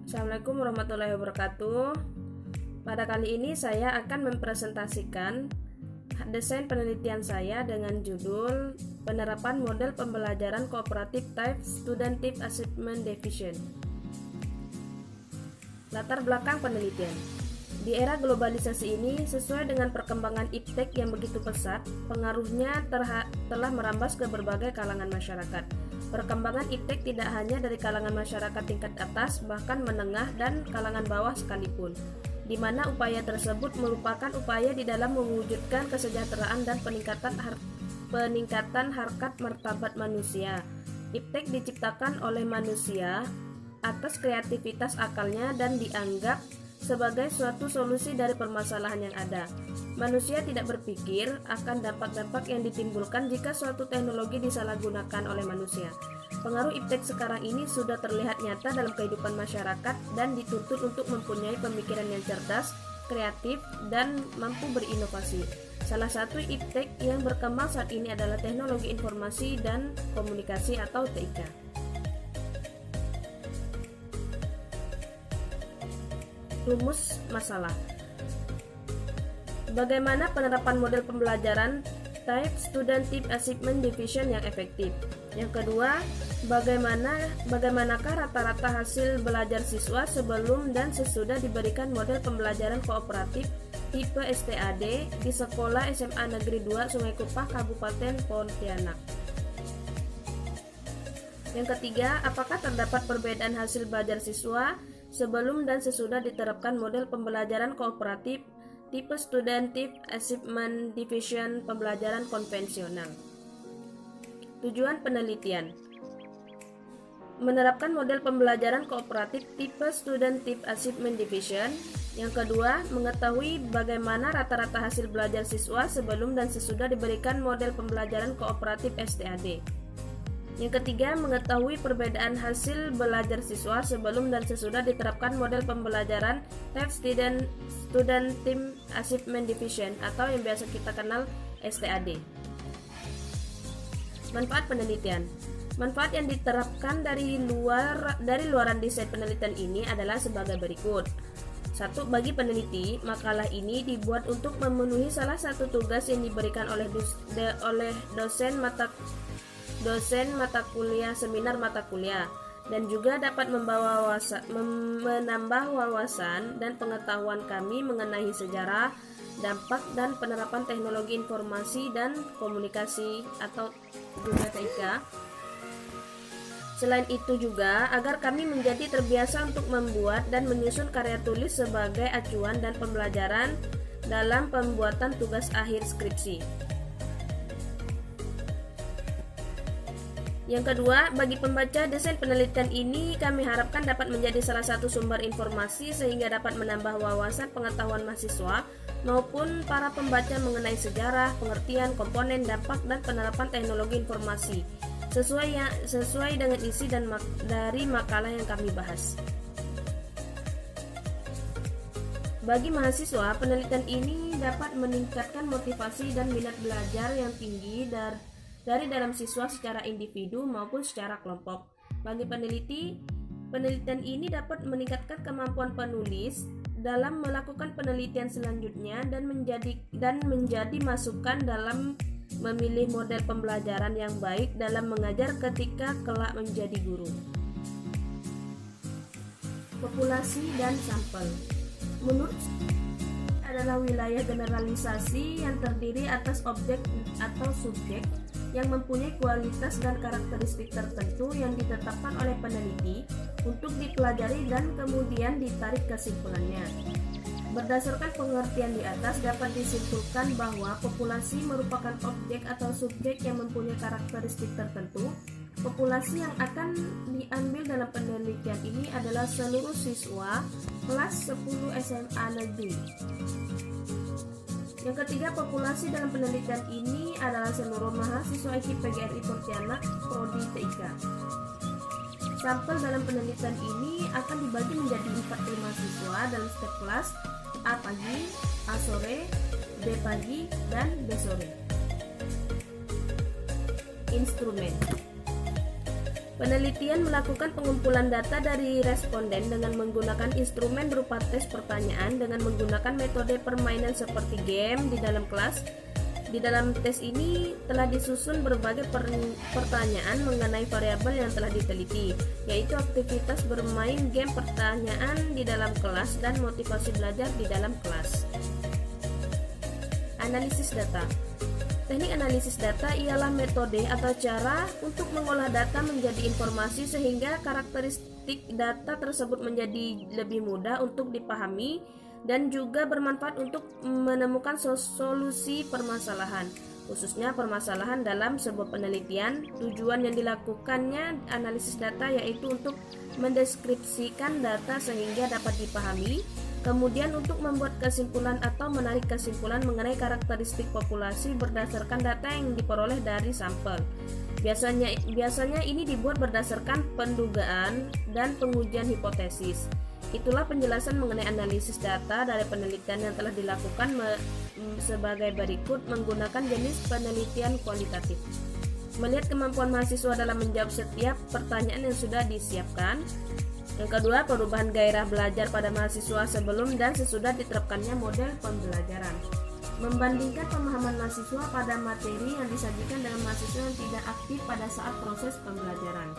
Assalamualaikum warahmatullahi wabarakatuh. Pada kali ini saya akan mempresentasikan desain penelitian saya dengan judul Penerapan Model Pembelajaran Kooperatif Type Student-Type Assessment Division. Latar belakang penelitian. Di era globalisasi ini, sesuai dengan perkembangan iptek yang begitu pesat, pengaruhnya telah merambas ke berbagai kalangan masyarakat. Perkembangan iptek tidak hanya dari kalangan masyarakat tingkat atas, bahkan menengah dan kalangan bawah sekalipun, di mana upaya tersebut merupakan upaya di dalam mewujudkan kesejahteraan dan peningkatan harkat martabat manusia. Iptek diciptakan oleh manusia atas kreativitas akalnya dan dianggap sebagai suatu solusi dari permasalahan yang ada. Manusia tidak berpikir akan dampak-dampak yang ditimbulkan jika suatu teknologi disalahgunakan oleh manusia. Pengaruh iptek sekarang ini sudah terlihat nyata dalam kehidupan masyarakat dan dituntut untuk mempunyai pemikiran yang cerdas, kreatif, dan mampu berinovasi. Salah satu iptek yang berkembang saat ini adalah teknologi informasi dan komunikasi atau TIK. Rumus masalah. Bagaimana penerapan model pembelajaran Type Student-Type Assessment Division yang efektif? Yang kedua, bagaimanakah rata-rata hasil belajar siswa sebelum dan sesudah diberikan model pembelajaran kooperatif tipe STAD di Sekolah SMA Negeri 2 Sungai Kupah, Kabupaten Pontianak? Yang ketiga, apakah terdapat perbedaan hasil belajar siswa sebelum dan sesudah diterapkan model pembelajaran kooperatif tipe Student-Type Assessment Division pembelajaran konvensional? Tujuan penelitian: menerapkan model pembelajaran kooperatif tipe Student-Type Assessment Division. Yang kedua, mengetahui bagaimana rata-rata hasil belajar siswa sebelum dan sesudah diberikan model pembelajaran kooperatif STAD. Yang ketiga, mengetahui perbedaan hasil belajar siswa sebelum dan sesudah diterapkan model pembelajaran Type Student-Type Assessment Division atau yang biasa kita kenal STAD. Manfaat penelitian. Manfaat yang diterapkan dari luaran desain penelitian ini adalah sebagai berikut. 1. Bagi peneliti, makalah ini dibuat untuk memenuhi salah satu tugas yang diberikan oleh dosen mata kuliah, seminar mata kuliah, dan juga dapat menambah wawasan dan pengetahuan kami mengenai sejarah, dampak, dan penerapan teknologi informasi dan komunikasi atau juga TIK. Selain itu juga agar kami menjadi terbiasa untuk membuat dan menyusun karya tulis sebagai acuan dan pembelajaran dalam pembuatan tugas akhir skripsi. Yang kedua, bagi pembaca, desain penelitian ini kami harapkan dapat menjadi salah satu sumber informasi sehingga dapat menambah wawasan pengetahuan mahasiswa maupun para pembaca mengenai sejarah, pengertian, komponen, dampak, dan penerapan teknologi informasi sesuai dengan isi dari makalah yang kami bahas. Bagi mahasiswa, penelitian ini dapat meningkatkan motivasi dan minat belajar yang tinggi dari dalam siswa secara individu maupun secara kelompok. Bagi peneliti, penelitian ini dapat meningkatkan kemampuan penulis dalam melakukan penelitian selanjutnya dan menjadi masukan dalam memilih model pembelajaran yang baik dalam mengajar ketika kelak menjadi guru. Populasi dan sampel. Menurut adalah wilayah generalisasi yang terdiri atas objek atau subjek yang mempunyai kualitas dan karakteristik tertentu yang ditetapkan oleh peneliti untuk dipelajari dan kemudian ditarik kesimpulannya. Berdasarkan pengertian di atas dapat disimpulkan bahwa populasi merupakan objek atau subjek yang mempunyai karakteristik tertentu. Populasi yang akan diambil dalam penelitian ini adalah seluruh siswa kelas 10 SMA Negeri. Yang ketiga, populasi dalam penelitian ini adalah seluruh mahasiswa IKIP PGRI Pontianak Prodi TIK. Sampel dalam penelitian ini akan dibagi menjadi 4 mahasiswa dalam setiap kelas, A pagi, A sore, B pagi, dan B sore. Instrumen. Penelitian melakukan pengumpulan data dari responden dengan menggunakan instrumen berupa tes pertanyaan dengan menggunakan metode permainan seperti game di dalam kelas. Di dalam tes ini telah disusun berbagai pertanyaan mengenai variabel yang telah diteliti, yaitu aktivitas bermain game pertanyaan di dalam kelas dan motivasi belajar di dalam kelas. Analisis data. Teknik analisis data ialah metode atau cara untuk mengolah data menjadi informasi sehingga karakteristik data tersebut menjadi lebih mudah untuk dipahami dan juga bermanfaat untuk menemukan solusi permasalahan, khususnya permasalahan dalam sebuah penelitian. Tujuan yang dilakukannya analisis data yaitu untuk mendeskripsikan data sehingga dapat dipahami, kemudian untuk membuat kesimpulan atau menarik kesimpulan mengenai karakteristik populasi berdasarkan data yang diperoleh dari sampel. Biasanya ini dibuat berdasarkan pendugaan dan pengujian hipotesis. Itulah penjelasan mengenai analisis data dari penelitian yang telah dilakukan sebagai berikut menggunakan jenis penelitian kualitatif. Melihat kemampuan mahasiswa dalam menjawab setiap pertanyaan yang sudah disiapkan. Yang kedua, perubahan gairah belajar pada mahasiswa sebelum dan sesudah diterapkannya model pembelajaran. Membandingkan pemahaman mahasiswa pada materi yang disajikan dengan mahasiswa yang tidak aktif pada saat proses pembelajaran.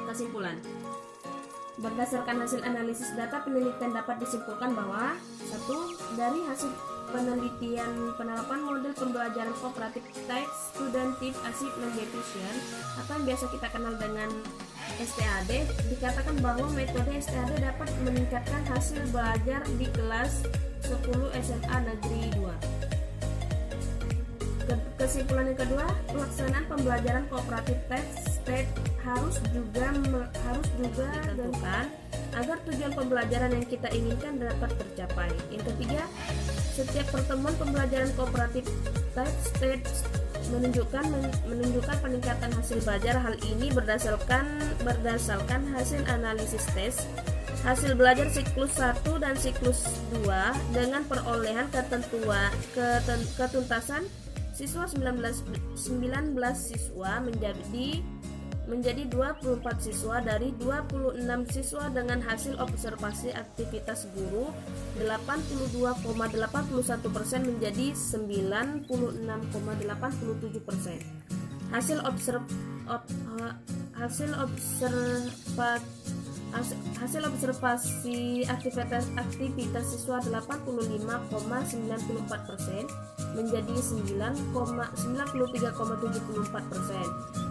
Kesimpulan. Berdasarkan hasil analisis data, penelitian dapat disimpulkan bahwa 1. Dari hasil penelitian penerapan model pembelajaran kooperatif type Studentative Achievement Division atau yang biasa kita kenal dengan STAD, dikatakan bahwa metode STAD dapat meningkatkan hasil belajar di kelas 10 SMA Negeri 2. Kesimpulan yang kedua, pelaksanaan pembelajaran kooperatif type harus juga ditentukan agar tujuan pembelajaran yang kita inginkan dapat tercapai. Yang ketiga, setiap pertemuan pembelajaran kooperatif type menunjukkan peningkatan hasil belajar. Hal ini berdasarkan hasil analisis tes hasil belajar siklus 1 dan siklus 2 dengan perolehan ketuntasan siswa 19 siswa menjadi 24 siswa dari 26 siswa dengan hasil observasi aktivitas guru 82,81% menjadi 96,87%. Hasil observasi aktivitas siswa 85,94% menjadi 93,74%.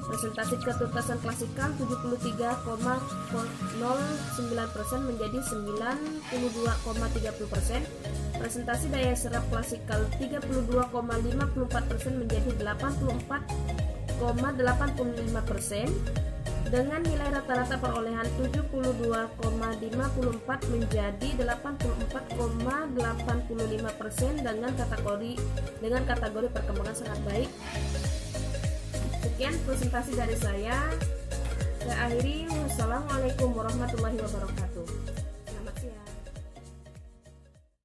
Presentasi ketuntasan klasikal 73,09% menjadi 92,30%. Presentasi daya serap klasikal 32,54% menjadi 84,85%. Dengan nilai rata-rata perolehan 72,54 menjadi 84,85% dengan kategori perkembangan sangat baik. Sekian presentasi dari saya. Saya akhiri. Wassalamualaikum warahmatullahi wabarakatuh.